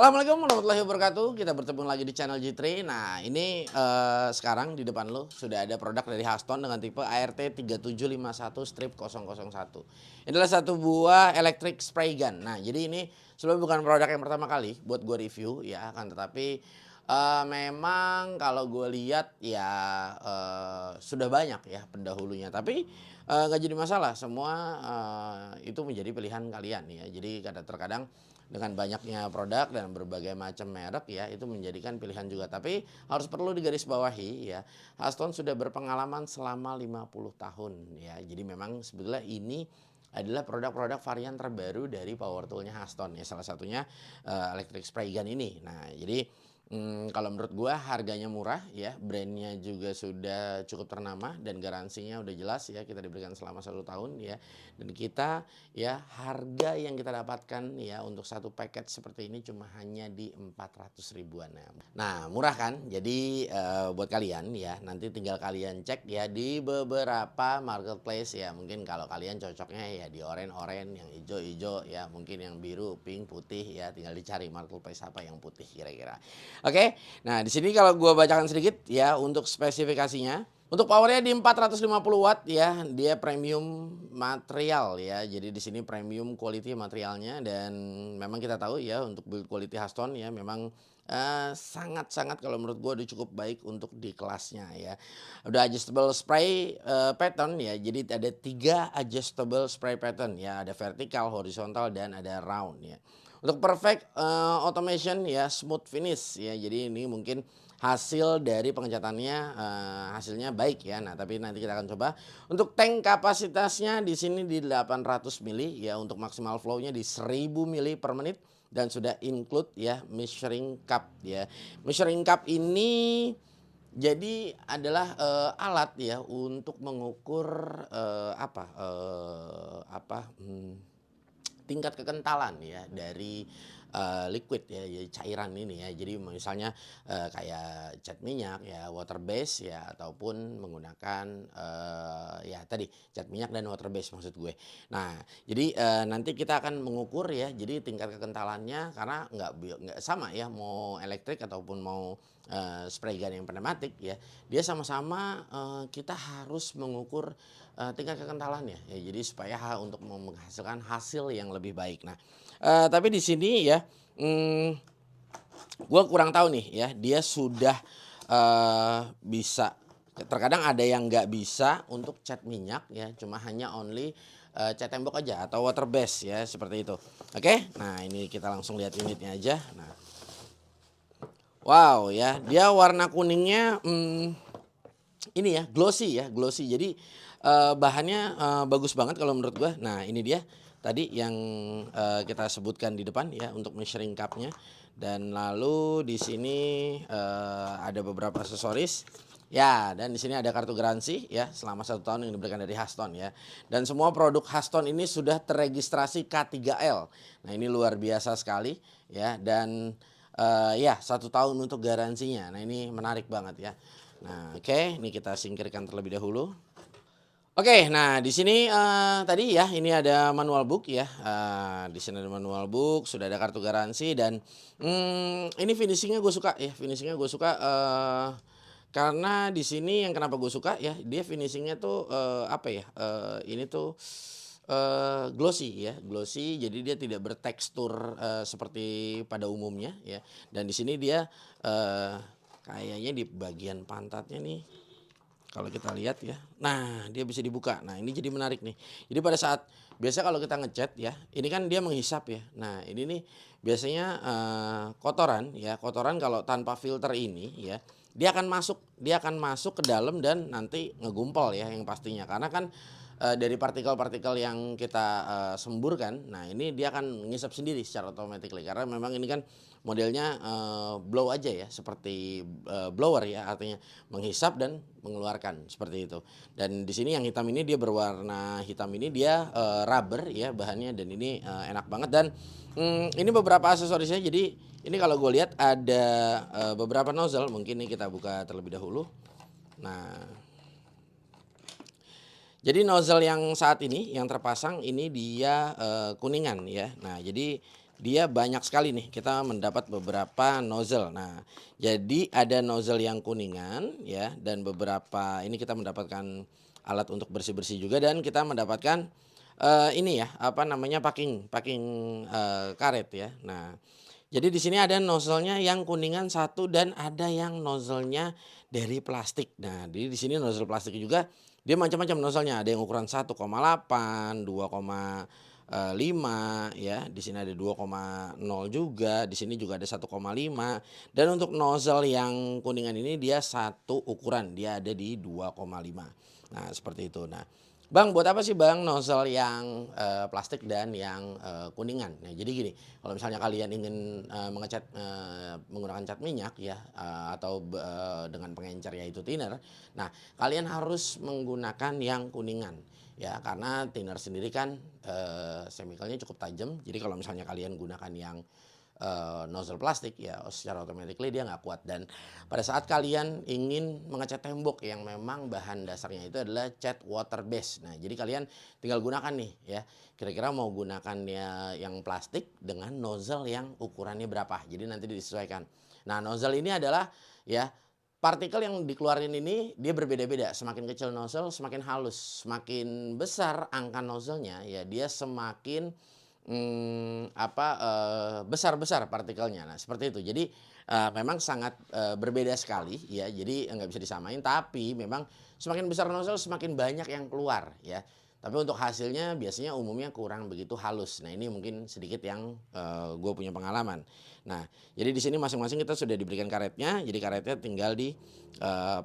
Assalamualaikum warahmatullahi wabarakatuh. Kita bertemu lagi di channel G3. Nah, ini sekarang di depan lo sudah ada produk dari Haston dengan tipe ART 3751-001. Ini adalah satu buah electric spray gun. Nah, jadi ini sebenarnya bukan produk yang pertama kali buat gue review ya, akan tetapi memang kalau gue lihat ya sudah banyak ya pendahulunya. Tapi nggak jadi masalah. Semua itu menjadi pilihan kalian ya. Jadi terkadang dengan banyaknya produk dan berbagai macam merek ya, itu menjadikan pilihan juga. Tapi harus perlu digarisbawahi ya, Haston sudah berpengalaman selama 50 tahun ya. Jadi memang sebetulnya ini adalah produk-produk varian terbaru dari power toolnya Haston ya, salah satunya electric spray gun ini. Nah, jadi kalau menurut gua harganya murah ya, brandnya juga sudah cukup ternama dan garansinya udah jelas ya, kita diberikan selama 1 tahun ya. Dan kita ya, harga yang kita dapatkan ya untuk satu paket seperti ini cuma hanya di 400 ribuan. Nah, murah kan? Jadi buat kalian ya, nanti tinggal kalian cek ya di beberapa marketplace ya. Mungkin kalau kalian cocoknya ya di oranye-oranye, yang hijau-hijau ya, mungkin yang biru, pink, putih ya, tinggal dicari marketplace apa yang putih kira-kira. Oke. Nah, di sini kalau gua bacakan sedikit ya untuk spesifikasinya. Untuk powernya di 450 watt ya, dia premium material ya. Jadi di sini premium quality materialnya, dan memang kita tahu ya untuk build quality Haston ya memang sangat-sangat kalau menurut gua udah cukup baik untuk di kelasnya ya. Udah adjustable spray pattern ya. Jadi ada 3 adjustable spray pattern ya, ada vertikal, horizontal, dan ada round ya. Untuk perfect automation ya, smooth finish ya. Jadi ini mungkin hasil dari pengecatannya hasilnya baik ya. Nah, tapi nanti kita akan coba. Untuk tank kapasitasnya di sini di 800 mili ya, untuk maksimal flow-nya di 1000 mili per menit, dan sudah include ya measuring cup ya. Measuring cup ini jadi adalah alat ya untuk mengukur tingkat kekentalan ya dari liquid ya, jadi cairan ini ya. Jadi misalnya kayak cat minyak ya, water base ya, ataupun menggunakan ya tadi cat minyak dan water base maksud gue. Nah, jadi nanti kita akan mengukur ya, jadi tingkat kekentalannya, karena nggak sama ya, mau elektrik ataupun mau spray gun yang pneumatik ya, dia sama-sama kita harus mengukur tingkat kekentalannya ya, jadi supaya untuk menghasilkan hasil yang lebih baik. Nah, tapi di sini ya, gue kurang tahu nih ya, dia sudah bisa. Terkadang ada yang nggak bisa untuk cat minyak ya, cuma hanya only cat tembok aja atau water base ya, seperti itu. Oke, nah ini kita langsung lihat unitnya aja. Nah, wow ya, dia warna kuningnya ini ya, glossy ya, glossy. Jadi bahannya bagus banget kalau menurut gua. Nah, ini dia tadi yang kita sebutkan di depan ya untuk measuring cup-nya. Dan lalu di sini ada beberapa aksesoris. Ya, dan di sini ada kartu garansi ya selama 1 tahun yang diberikan dari Haston ya. Dan semua produk Haston ini sudah terregistrasi K3L. Nah, ini luar biasa sekali ya, dan ya 1 tahun untuk garansinya. Nah, ini menarik banget ya. Nah, oke, ini kita singkirkan terlebih dahulu. Oke, nah di sini tadi ya ini ada manual book ya. Di sini ada manual book, sudah ada kartu garansi, dan ini finishingnya gue suka ya. Finishingnya gue suka karena di sini yang kenapa gue suka ya, dia finishingnya tuh ini tuh glossy ya, glossy. Jadi dia tidak bertekstur seperti pada umumnya ya. Dan di sini dia kayaknya di bagian pantatnya nih, kalau kita lihat ya, nah dia bisa dibuka. Nah, ini jadi menarik nih. Jadi pada saat biasa kalau kita ngecat ya, ini kan dia menghisap ya. Nah, ini nih biasanya kotoran ya, kotoran kalau tanpa filter ini ya, dia akan masuk ke dalam dan nanti ngegumpal ya yang pastinya. Karena kan dari partikel-partikel yang kita semburkan, nah ini dia akan ngisap sendiri secara otomatis, karena memang ini kan modelnya blow aja ya, seperti blower ya, artinya menghisap dan mengeluarkan seperti itu. Dan di sini yang hitam ini, dia berwarna hitam ini, dia rubber ya bahannya, dan ini enak banget. Dan ini beberapa aksesorisnya. Jadi ini kalau gue lihat ada beberapa nozzle, mungkin ini kita buka terlebih dahulu. Nah, jadi nozzle yang saat ini yang terpasang ini dia kuningan ya. Nah, jadi dia banyak sekali nih kita mendapat beberapa nozzle. Nah, jadi ada nozzle yang kuningan ya dan beberapa ini kita mendapatkan alat untuk bersih-bersih juga dan kita mendapatkan ini ya, apa namanya, packing packing, karet ya. Nah, jadi di sini ada nozzle-nya yang kuningan satu dan ada yang nozzle-nya dari plastik. Nah, jadi di sini nozzle plastik juga dia macam-macam nozzle-nya. Ada yang ukuran 1,8, 2,5 ya. Di sini ada 2,0 juga. Di sini juga ada 1,5. Dan untuk nozzle yang kuningan ini dia satu ukuran. Dia ada di 2,5. Nah, seperti itu. Nah, Bang, buat apa sih Bang nozzle yang, plastik dan yang, kuningan? Nah, jadi gini, kalau misalnya kalian ingin, mengecat, menggunakan cat minyak ya, atau dengan pengencer yaitu thinner, nah kalian harus menggunakan yang kuningan ya, karena thinner sendiri kan, chemical-nya cukup tajam. Jadi kalau misalnya kalian gunakan yang nozzle plastik ya secara automatically dia nggak kuat dan pada saat kalian ingin mengecat tembok yang memang bahan dasarnya itu adalah cat water base. Nah, jadi kalian tinggal gunakan nih ya. Kira-kira mau gunakannya yang plastik dengan nozzle yang ukurannya berapa. Jadi nanti disesuaikan. Nah, nozzle ini adalah ya partikel yang dikeluarin ini dia berbeda-beda. Semakin kecil nozzle semakin halus. Semakin besar angka nozzle-nya ya dia semakin besar-besar partikelnya. Nah, seperti itu. Jadi, memang sangat, berbeda sekali ya, jadi nggak bisa disamain, tapi memang semakin besar nozzle semakin banyak yang keluar ya. Tapi untuk hasilnya biasanya umumnya kurang begitu halus. Nah, ini mungkin sedikit yang, gue punya pengalaman. Nah, jadi di sini masing-masing kita sudah diberikan karetnya, jadi karetnya tinggal di,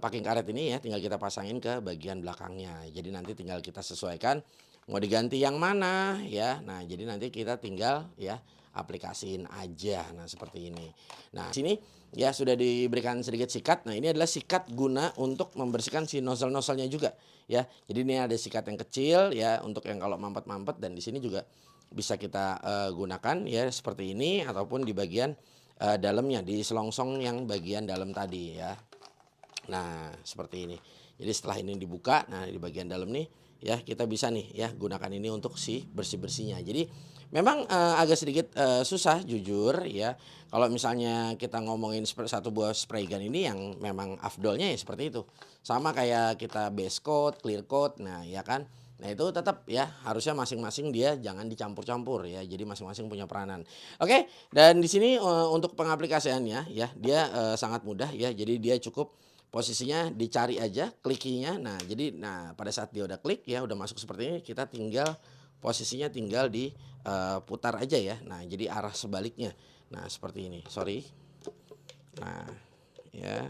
packing karet ini ya, tinggal kita pasangin ke bagian belakangnya. Jadi nanti tinggal kita sesuaikan mau diganti yang mana ya. Nah, jadi nanti kita tinggal ya aplikasiin aja. Nah, seperti ini. Nah, sini ya sudah diberikan sedikit sikat. Nah, ini adalah sikat guna untuk membersihkan si nozzle-nozzle-nya juga ya. Jadi ini ada sikat yang kecil ya untuk yang kalau mampet-mampet dan di sini juga bisa kita gunakan ya seperti ini ataupun di bagian dalamnya di selongsong yang bagian dalam tadi ya. Nah, seperti ini. Jadi setelah ini dibuka, nah di bagian dalam nih ya kita bisa nih ya gunakan ini untuk si bersih-bersihnya. Jadi memang, agak sedikit, susah jujur ya kalau misalnya kita ngomongin satu buah spray gun ini yang memang afdolnya ya seperti itu. Sama kayak kita base coat, clear coat, nah ya kan. Nah itu tetap ya harusnya masing-masing dia jangan dicampur-campur ya. Jadi masing-masing punya peranan. Oke, dan di sini, untuk pengaplikasiannya ya dia, sangat mudah ya. Jadi dia cukup posisinya dicari aja klikinya. Nah, jadi pada saat dia udah klik ya, udah masuk seperti ini, kita tinggal posisinya tinggal putar aja ya. Nah, jadi arah sebaliknya. Nah, seperti ini. Sorry. Nah, ya.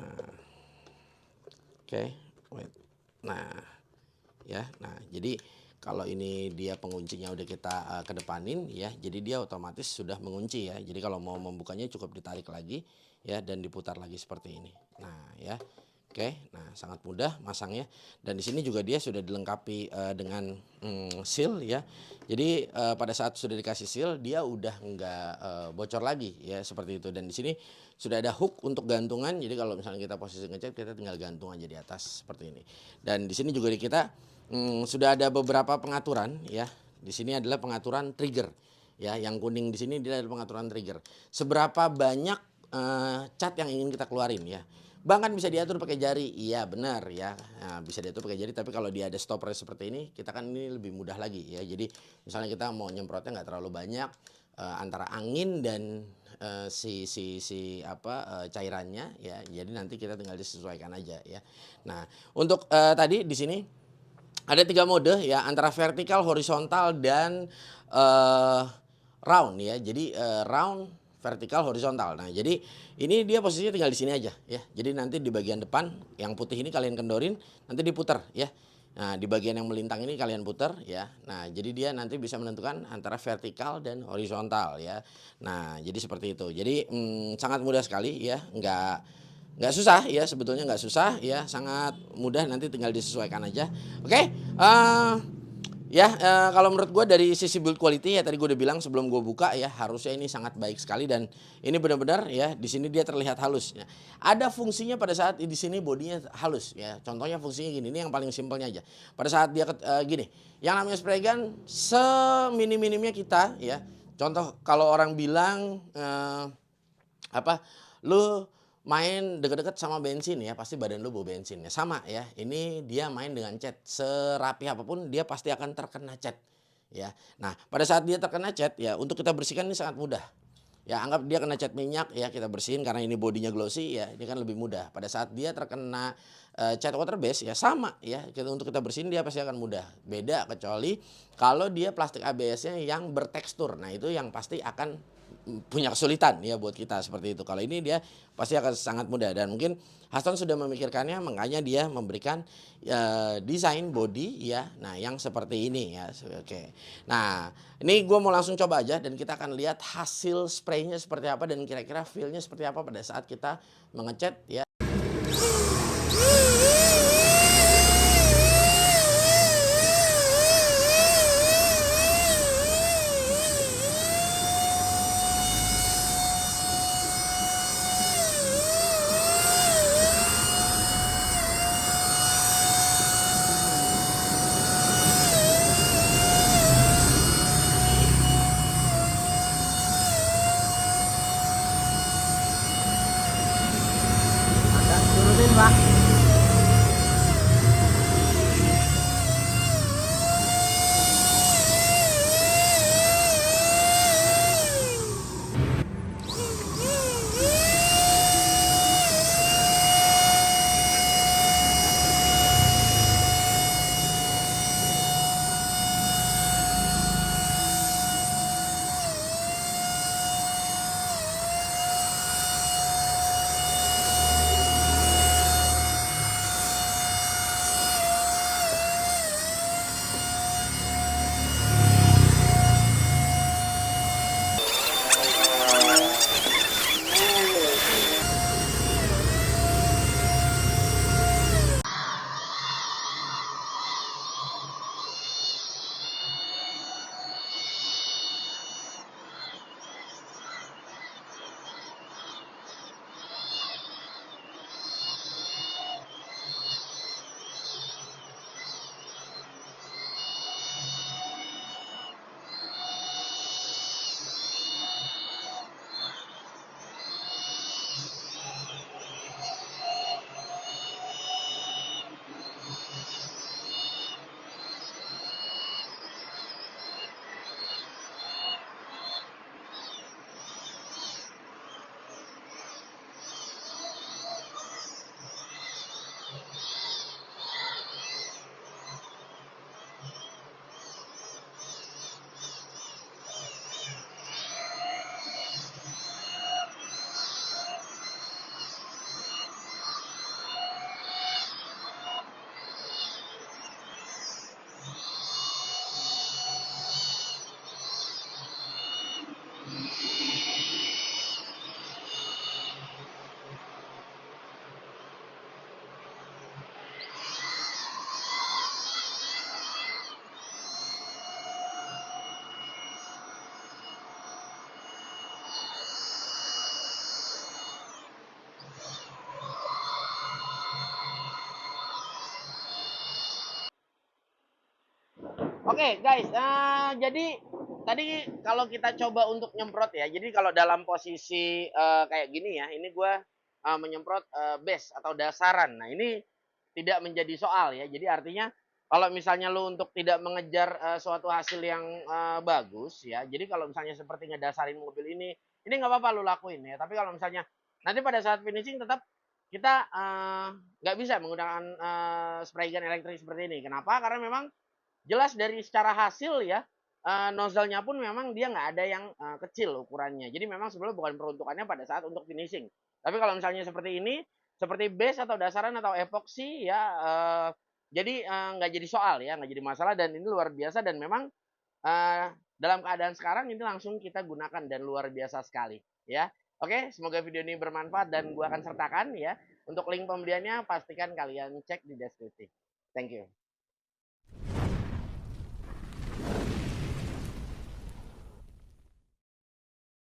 Nah, oke. Wait. Nah, ya. Nah, jadi kalau ini dia penguncinya udah kita kedepanin ya, jadi dia otomatis sudah mengunci ya. Jadi kalau mau membukanya cukup ditarik lagi ya dan diputar lagi seperti ini. Nah, ya. Oke, nah sangat mudah masangnya dan di sini juga dia sudah dilengkapi dengan seal ya. Jadi pada saat sudah dikasih seal dia udah nggak bocor lagi ya seperti itu dan di sini sudah ada hook untuk gantungan. Jadi kalau misalnya kita posisi ngecat kita tinggal gantung aja di atas seperti ini. Dan di sini juga kita sudah ada beberapa pengaturan ya. Di sini adalah pengaturan trigger ya. Yang kuning di sini dia adalah pengaturan trigger. Seberapa banyak cat yang ingin kita keluarin ya. Bahkan bisa diatur pakai jari, iya benar ya. Nah, bisa diatur pakai jari, tapi kalau dia ada stopper seperti ini, kita kan ini lebih mudah lagi ya. Jadi misalnya kita mau nyemprotnya nggak terlalu banyak antara angin dan cairannya ya. Jadi nanti kita tinggal disesuaikan aja ya. Nah, untuk tadi di sini ada 3 mode ya antara vertikal, horizontal dan round ya. Jadi round, vertikal, horizontal. Nah, jadi ini dia posisinya tinggal di sini aja ya. Jadi nanti di bagian depan yang putih ini kalian kendorin, nanti diputar ya. Nah, di bagian yang melintang ini kalian putar ya. Nah, jadi dia nanti bisa menentukan antara vertikal dan horizontal ya. Nah, jadi seperti itu. Jadi sangat mudah sekali ya, nggak susah ya, sebetulnya nggak susah ya, sangat mudah, nanti tinggal disesuaikan aja. Oke, ya kalau menurut gue dari sisi build quality ya tadi gue udah bilang sebelum gue buka ya harusnya ini sangat baik sekali dan ini benar-benar ya di sini dia terlihat halus. Ya. Ada fungsinya pada saat di sini bodinya halus ya. Contohnya fungsinya gini, ini yang paling simpelnya aja. Pada saat dia gini, yang namanya spray gun seminim-minimnya kita ya contoh kalau orang bilang, apa, "Lu main deket-deket sama bensin ya, pasti badan lu bau bensin ya." Sama ya, ini dia main dengan cat, serapi apapun dia pasti akan terkena cat, ya. Nah, pada saat dia terkena cat ya, untuk kita bersihkan ini sangat mudah. Ya anggap dia kena cat minyak ya, kita bersihin karena ini bodinya glossy ya, ini kan lebih mudah. Pada saat dia terkena, cat water base ya sama ya, untuk kita bersihin dia pasti akan mudah. Beda kecuali kalau dia plastik ABS-nya yang bertekstur. Nah itu yang pasti akan, punya kesulitan ya buat kita seperti itu. Kalau ini dia pasti akan sangat mudah dan mungkin Haston sudah memikirkannya makanya dia memberikan, desain body ya, nah yang seperti ini ya, oke. Nah ini gue mau langsung coba aja dan kita akan lihat hasil spraynya seperti apa dan kira-kira feel-nya seperti apa pada saat kita mengecat ya. Agak turunin Pak. Oke guys, jadi tadi kalau kita coba untuk nyemprot ya, jadi kalau dalam posisi, kayak gini ya, ini gua, menyemprot, base atau dasaran. Nah ini tidak menjadi soal ya, jadi artinya kalau misalnya lu untuk tidak mengejar, suatu hasil yang, bagus ya, jadi kalau misalnya seperti ngedasarin mobil ini nggak apa-apa lu lakuin ya, tapi kalau misalnya nanti pada saat finishing tetap kita, nggak bisa menggunakan, spray gun elektrik seperti ini. Kenapa? Karena memang jelas dari secara hasil ya, nozzle-nya pun memang dia nggak ada yang, kecil ukurannya. Jadi memang sebenarnya bukan peruntukannya pada saat untuk finishing. Tapi kalau misalnya seperti ini, seperti base atau dasaran atau epoxy ya, jadi, nggak jadi soal ya, nggak jadi masalah dan ini luar biasa dan memang, dalam keadaan sekarang ini langsung kita gunakan dan luar biasa sekali ya. Oke, semoga video ini bermanfaat dan gua akan sertakan ya. Untuk link pembeliannya pastikan kalian cek di deskripsi. Thank you.